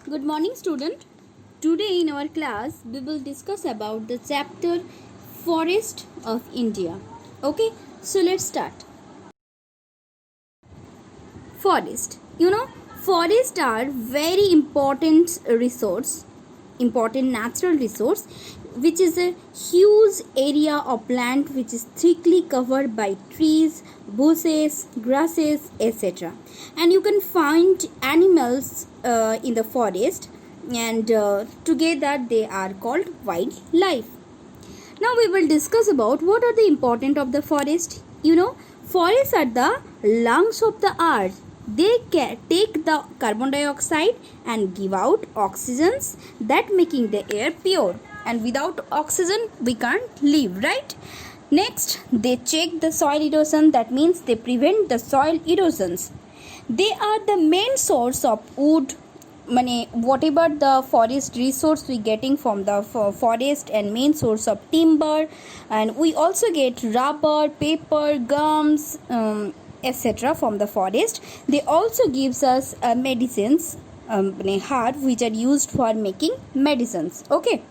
Good morning, student. Today in our class we will discuss about the chapter Forest of India. Okay, so let's start. Forest. Forests are very important natural resource, which is a huge area of land which is thickly covered by trees, bushes, grasses, etc. And you can find animals in the forest, and together they are called wildlife. Now we will discuss about what are the important of the forest. Forests are the lungs of the earth. They take the carbon dioxide and give out oxygens, that making the air pure. And without oxygen we can't live, right? Next, they check the soil erosion, that means they prevent the soil erosions. They are the main source of wood, whatever the forest resource we getting from the forest, and main source of timber, and we also get rubber, paper, gums, etc. from the forest. They also gives us medicines, herbs which are used for making medicines. Okay,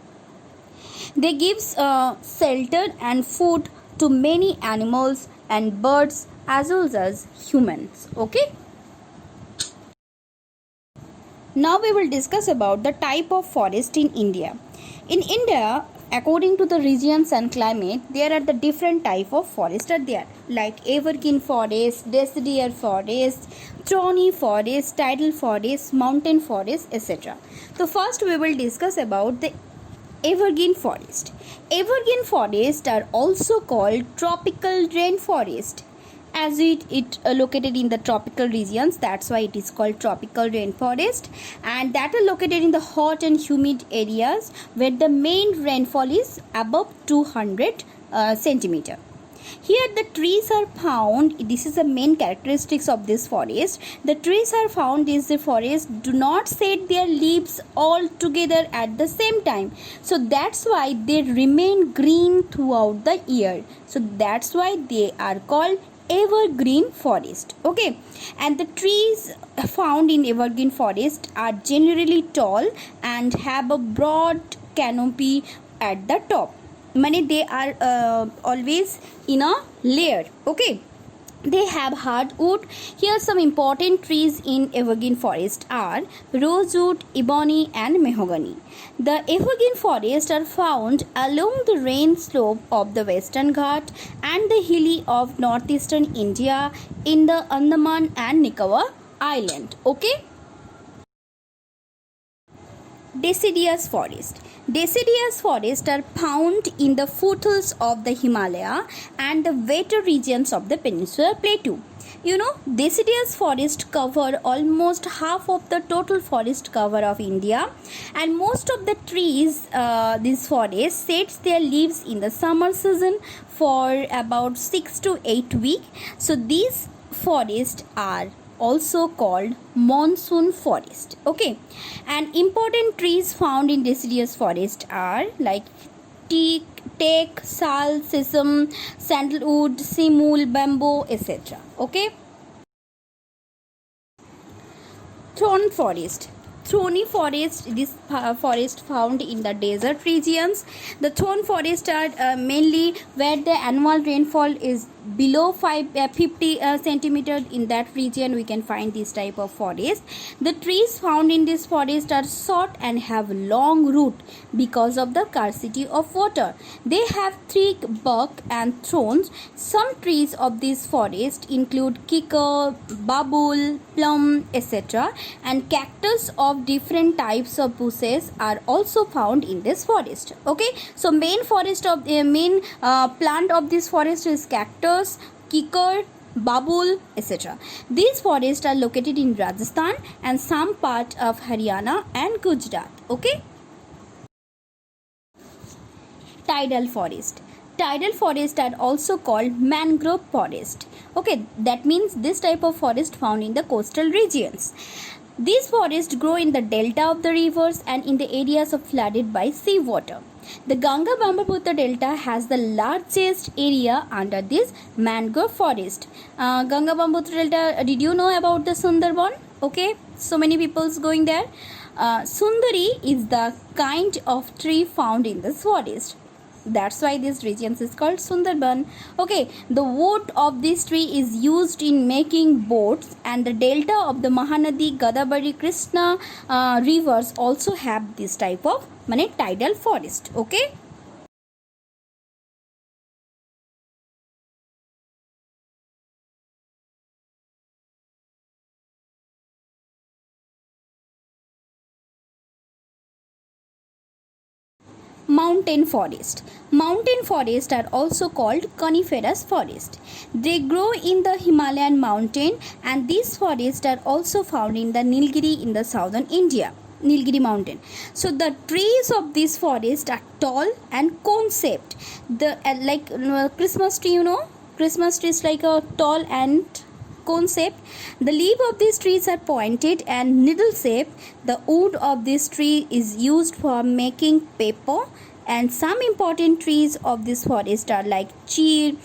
they gives shelter and food to many animals and birds as well as humans. Okay, now we will discuss about the type of forest in India. In India, according to the regions and climate, there are the different type of forest are there, like evergreen forest, deciduous forest, thorny forest, tidal forest, mountain forest, etc. So first we will discuss about the evergreen forest. Evergreen forests are also called tropical rainforest, as it located in the tropical regions, that's why it is called tropical rainforest, and that are located in the hot and humid areas where the main rainfall is above 200 centimeter. Here the trees are found. This is the main characteristics of this forest. The trees are found in the forest do not shed their leaves all together at the same time, so that's why they remain green throughout the year. So that's why they are called evergreen forest. Okay, and the trees found in evergreen forest are generally tall and have a broad canopy at the top. They are always in a layer. Okay, they have hardwood. Here some important trees in evergreen forest are rosewood, ebony and mahogany. The evergreen forests are found along the range slope of the Western Ghat and the hilly of northeastern India in the Andaman and Nicobar Island. Okay, deciduous forest. Deciduous forests are found in the foothills of the Himalaya and the wetter regions of the Peninsular Plateau. Deciduous forests cover almost half of the total forest cover of India, and most of the trees, these forests, sheds their leaves in the summer season for about 6 to 8 weeks. So these forests are also called monsoon forest. Okay, and important trees found in deciduous forest are like teak, sal, sesame, sandalwood, simul, bamboo, etc. Okay, thorn forest. Thorny forest, this forest found in the desert regions. The thorn forest are mainly where the annual rainfall is below 50 centimeter. In that region we can find this type of forest. The trees found in this forest are short and have long root because of the scarcity of water. They have thick bark and thorns. Some trees of this forest include kikar, babul, plum, etc. and cactus of different types of bushes are also found in this forest. Okay, so main plant of this forest is cactus, kikar, babul, etc. These forests are located in Rajasthan and some part of Haryana and Gujarat. Okay, tidal forest. Tidal forests are also called mangrove forest. Okay, that means this type of forest found in the coastal regions. These forests grow in the delta of the rivers and in the areas flooded by seawater. The Ganga-Brahmaputra delta has the largest area under this mangrove forest. Ganga-Brahmaputra delta, did you know about the Sundarban? Okay, So many people's going there. Sundari is the kind of tree found in this forest. That's why this region is called Sundarban. Okay, the wood of this tree is used in making boats, and the delta of the Mahanadi, Godavari, Krishna rivers also have this type of tidal forest. Okay. Mountain forest. Mountain forests are also called coniferous forest. They grow in the Himalayan mountain, and these forests are also found in the Nilgiri in the southern India. Nilgiri mountain. So the trees of this forest are tall and cone shaped. The Christmas tree, Christmas tree is like a tall and cone shaped. The leaves of these trees are pointed and needle shaped. The wood of this tree is used for making paper, and some important trees of this forest are like cheer,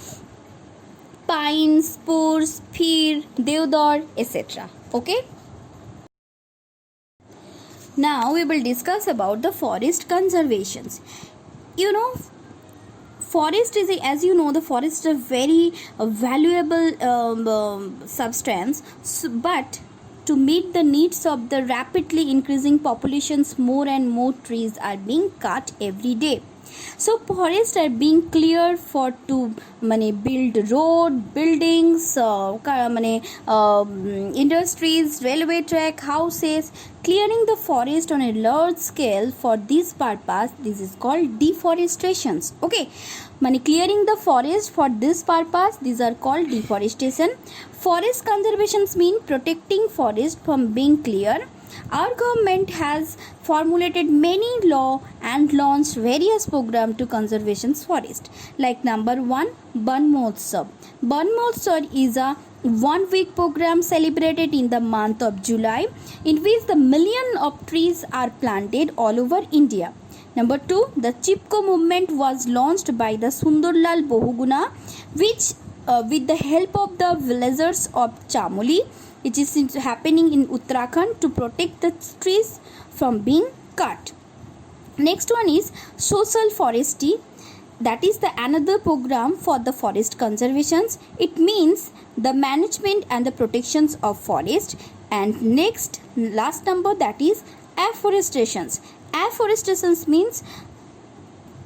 pine, spruce, fir, deodar, etc. Okay. Now we will discuss about the forest conservations. Forest is as you know, the forest is a very valuable substance, but to meet the needs of the rapidly increasing populations, more and more trees are being cut every day. So forests are being cleared for to build road, buildings, industries, railway track, houses. Clearing the forest on a large scale for this purpose, this is called deforestations. Okay, clearing the forest for this purpose, these are called deforestation. Forest conservations mean protecting forest from being cleared. Our government has formulated many law and launched various programs to conservation forest. Like number 1, Ban Mahotsav. Ban Mahotsav is a 1-week program celebrated in the month of July, in which the million of trees are planted all over India. Number 2, the Chipko movement was launched by the Sundarlal Bahuguna, which with the help of the villagers of Chamoli, which is happening in Uttarakhand, to protect the trees from being cut. Next one is social forestry. That is the another program for the forest conservations. It means the management and the protections of forest. And next, last number, that is afforestations. Afforestations means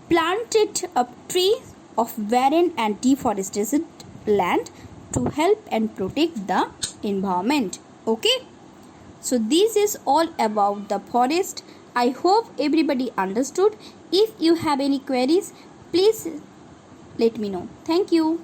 planted a tree of barren and deforested land to help and protect the environment. Okay, so this is all about the forest. I hope everybody understood. If you have any queries, please let me know. Thank you.